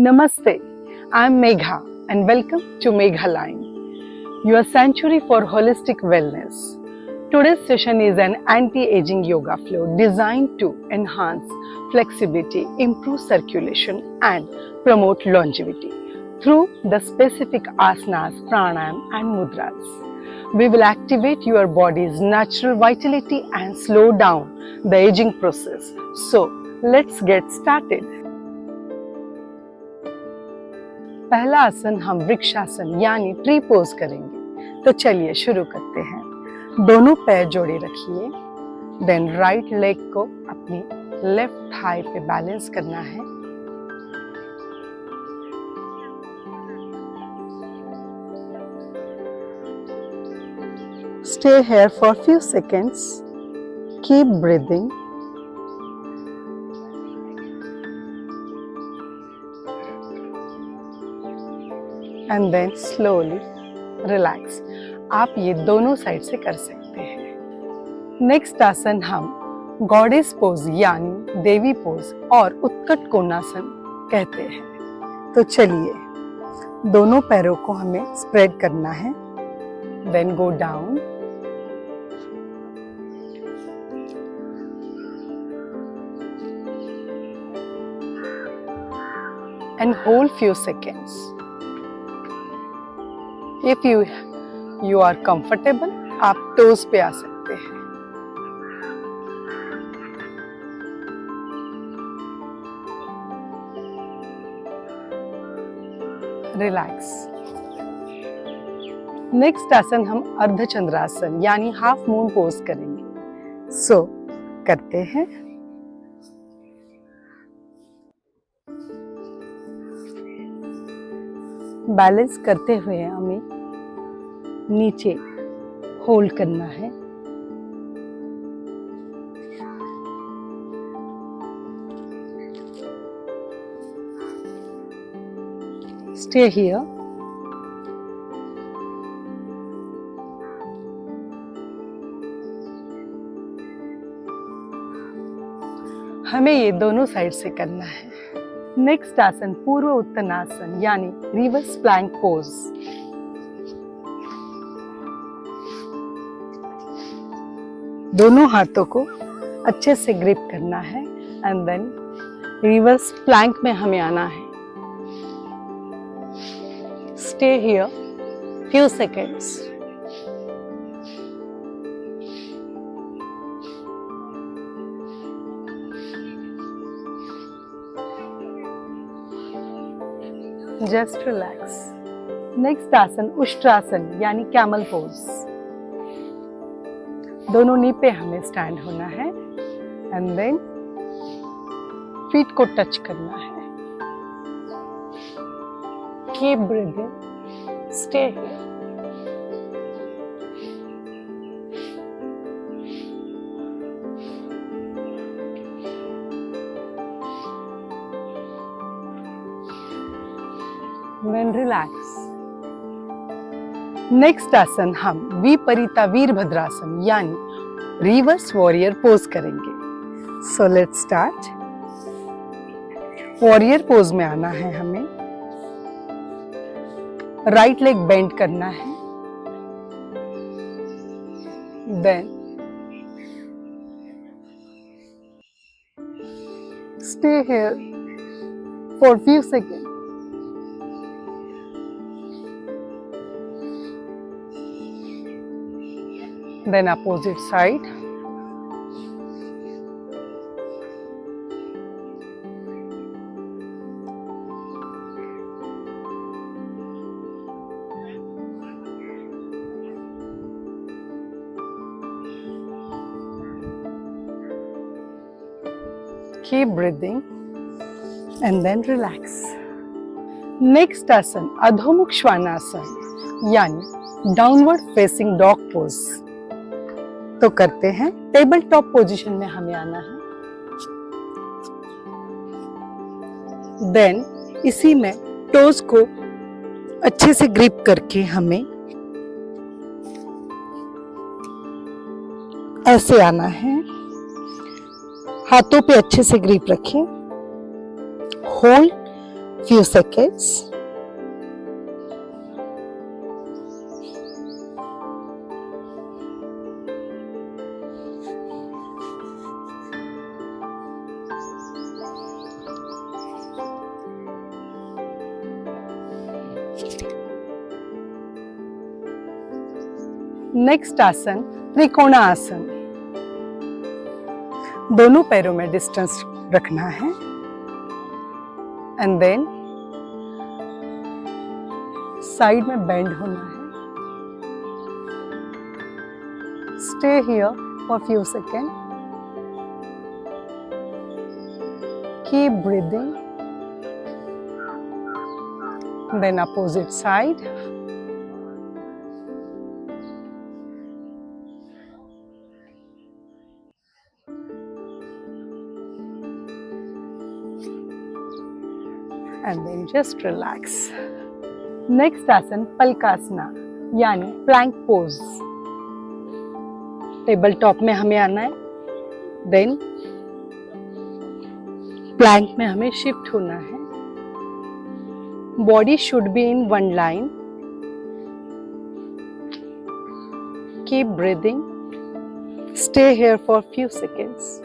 Namaste, I'm Megha and welcome to Megha Line, your sanctuary for holistic wellness. Today's session is an anti-aging yoga flow designed to enhance flexibility, improve circulation and promote longevity through the specific asanas, pranayam and mudras. We will activate your body's natural vitality and slow down the aging process. So, let's get started. पहला आसन हम वृक्षासन यानी tree pose करेंगे। तो चलिए शुरू करते हैं। दोनों पैर जोड़े रखिए। देन राइट लेग को अपनी लेफ्ट थाई पे बैलेंस करना है। Stay here for few seconds. Keep breathing. And then slowly relax. आप ये दोनों साइड से कर सकते हैं। नेक्स्ट आसन हम गॉडेस पोज यानी देवी पोज और उत्कट कोणासन कहते हैं। तो चलिए दोनों पैरों को हमें स्प्रेड करना है। Then go down and hold few seconds. If you are comfortable, आप टोज पे आ सकते हैं। रिलैक्स। नेक्स्ट आसन हम अर्धचंद्रासन यानी हाफ मून पोज करेंगे। सो करते हैं। बैलेंस करते हुए हमें नीचे होल्ड करना है। Stay here. हमें ये दोनों साइड से करना है। नेक्स्ट आसन पूर्व उत्तनासन यानी रिवर्स प्लैंक पोज। दोनों हाथों को अच्छे से ग्रिप करना है एंड देन रिवर्स प्लैंक में हमें आना है। Stay here few seconds. Just relax. Next आसन उष्ट्रासन यानी कैमल पोज। दोनों नी पे हमें स्टैंड होना है एंड देन फीट को टच करना है। Keep breathing. Stay here. Then relax. Next आसन हम विपरीता वीरभद्रासन यानी रिवर्स वॉरियर पोज करेंगे। So let's start. Warrior pose में आना है हमें। राइट लेग बेंड करना है। Then stay here for few second. Then opposite side. Keep breathing and then relax. Next आसन अधोमुख श्वानासन यानी डाउनवर्ड फेसिंग डॉग पोज। तो करते हैं। टेबल टॉप पोजीशन में हमें आना है। देन इसी में टोज को अच्छे से ग्रिप करके हमें ऐसे आना है। हाथों पे अच्छे से ग्रिप रखें। Hold few seconds. नेक्स्ट आसन त्रिकोण आसन। दोनों पैरों में डिस्टेंस रखना है एंड देन साइड में बेंड होना है। Stay here for few second. Keep breathing. Then opposite side. and then just relax. Next आसन पलकासना यानी प्लैंक पोज। टेबल टॉप में हमें आना है, देन प्लैंक में हमें शिफ्ट होना है। Body should be in one line. Keep breathing. Stay here for few seconds.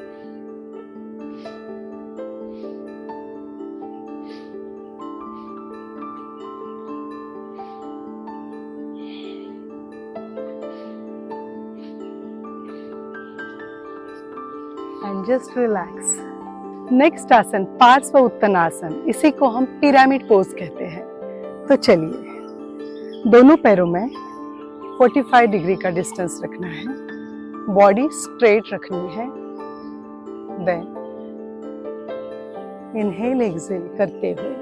and just relax. Next आसन पार्श्व उत्तनासन, इसी को हम पिरामिड पोज कहते हैं। तो चलिए, दोनों पैरों में 45 डिग्री का डिस्टेंस रखना है, बॉडी स्ट्रेट रखनी है। देन इनहेल एक्सहेल करते हुए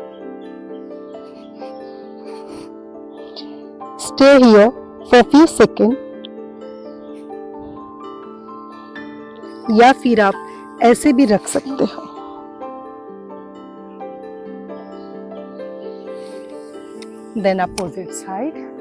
stay here for few second, या फिर आप ऐसे भी रख सकते हो। Then opposite side.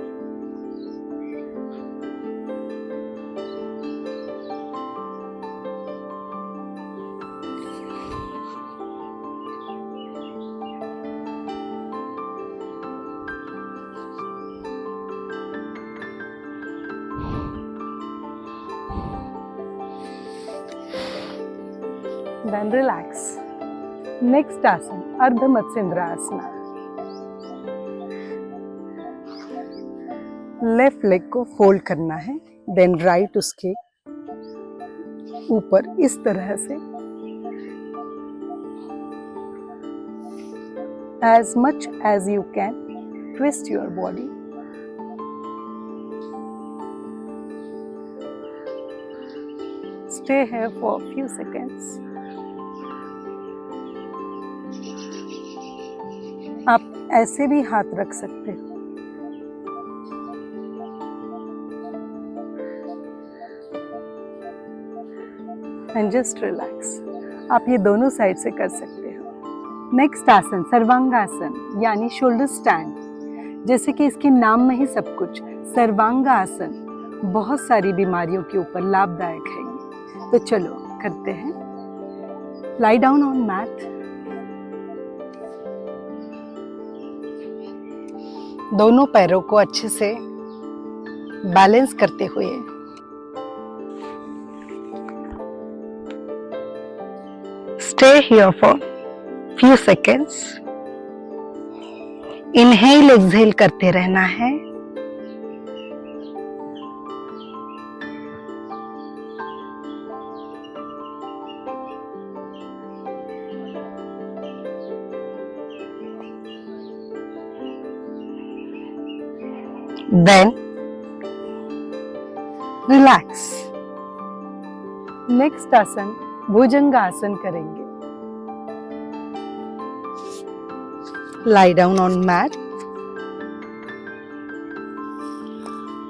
Then relax. Next आसन अर्ध मत्स्येंद्रासना। लेफ्ट लेग को फोल्ड करना है, देन राइट उसके ऊपर इस तरह से as much as you can twist your body. Stay here for a few seconds. आप ऐसे भी हाथ रख सकते हो। And just relax. आप ये दोनों साइड से कर सकते हो। नेक्स्ट आसन सर्वांगासन यानी शोल्डर स्टैंड। जैसे कि इसके नाम में ही सब कुछ, सर्वांगासन बहुत सारी बीमारियों के ऊपर लाभदायक है ये। तो चलो करते हैं। Lie down on mat. दोनों पैरों को अच्छे से बैलेंस करते हुए stay here for few seconds. Inhale exhale करते रहना है। Then relax. नेक्स्ट आसन भुजंगासन करेंगे। Lie down on mat.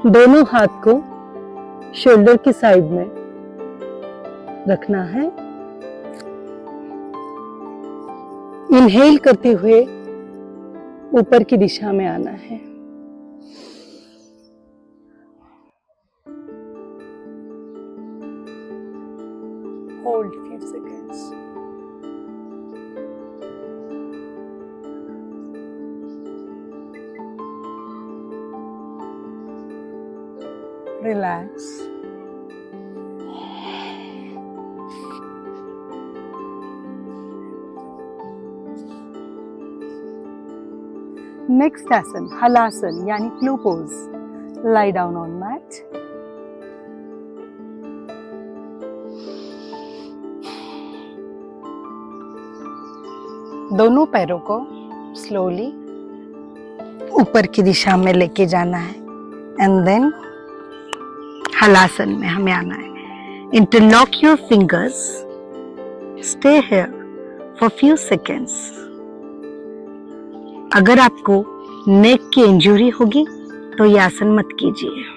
दोनों हाथ को शोल्डर की साइड में रखना है। इनहेल करते हुए ऊपर की दिशा में आना है। Hold few seconds. Relax. Next आसन हलासन यानी flow pose. Lie down on mat. दोनों पैरों को स्लोली ऊपर की दिशा में लेके जाना है एंड देन हलासन में हमें आना है. Interlock your fingers. Stay here for few seconds. अगर आपको नेक की इंजरी होगी तो ये आसन मत कीजिए.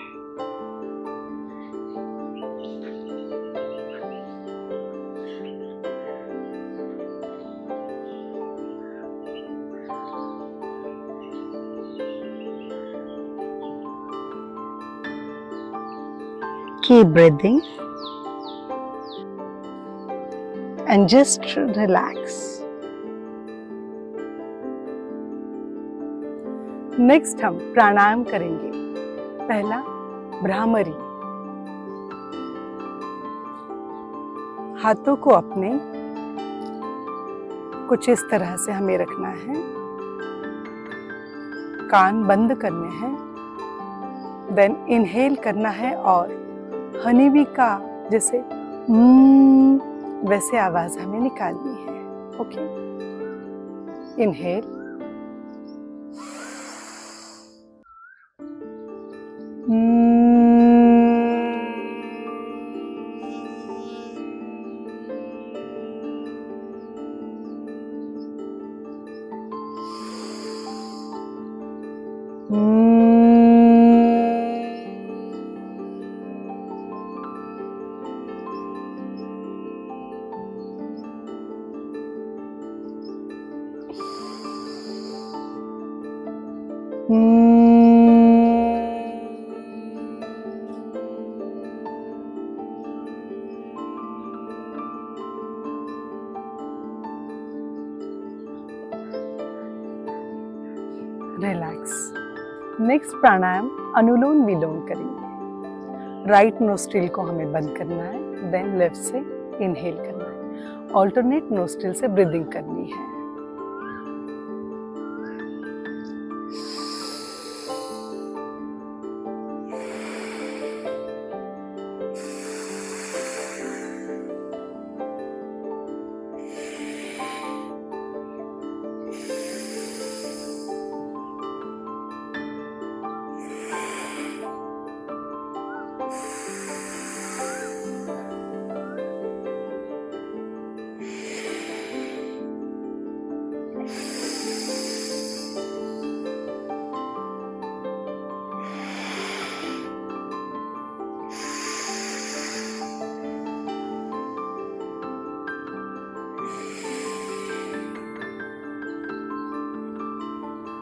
Keep breathing and just relax. Next हम प्राणायाम करेंगे. पहला भ्रामरी. हाथों को अपने कुछ इस तरह से हमें रखना है. कान बंद करने हैं. देन इनहेल करना है और हनी बी का जैसे वैसे आवाज हमें निकालनी है. Okay. Inhale. Relax. Next pranayama anulom विलोम करेंगे. राइट नोस्ट्रिल को हमें बंद करना है. देन लेफ्ट से इनहेल करना है. ऑल्टरनेट नोस्ट्रिल से ब्रीदिंग करनी है.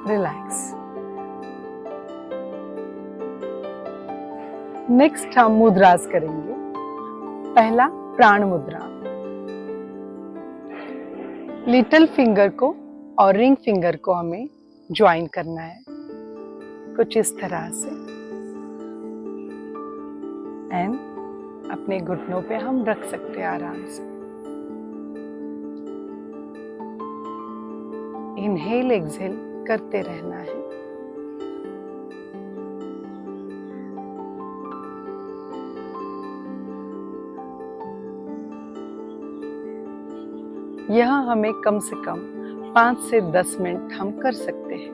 रिलैक्स. नेक्स्ट हम मुद्रास करेंगे. पहला प्राण मुद्रा. लिटिल फिंगर को और रिंग फिंगर को हमें ज्वाइन करना है कुछ इस तरह से. एंड अपने घुटनों पे हम रख सकते हैं आराम से. इनहेल एक्सहेल करते रहना है. यह हमें कम से कम 5 से 10 मिनट हम कर सकते हैं.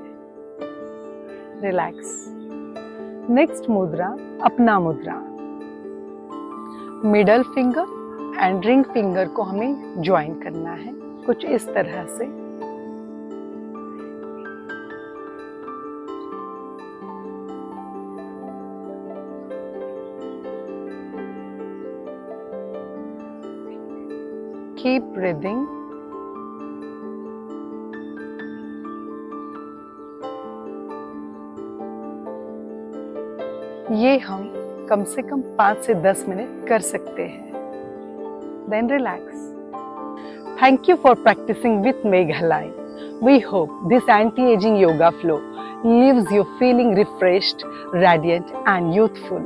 रिलैक्स. नेक्स्ट मुद्रा अपना मुद्रा. Middle finger and ring finger को हमें ज्वाइन करना है कुछ इस तरह से. Keep breathing. ये हम कम से कम 5 से 10 मिनट कर सकते हैं. Then relax. Thank you for practicing with Meghalaya. We hope this anti-aging yoga flow leaves you feeling refreshed, radiant and youthful.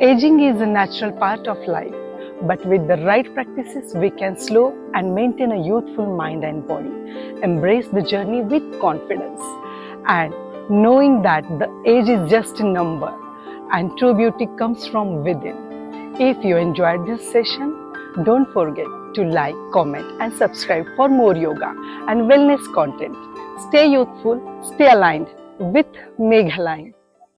Aging is a natural part of life, but with the right practices, we can slow and maintain a youthful mind and body. Embrace the journey with confidence and knowing that the age is just a number and true beauty comes from within. If you enjoyed this session, don't forget to like, comment, and subscribe for more yoga and wellness content. Stay youthful, stay aligned with Meghaline.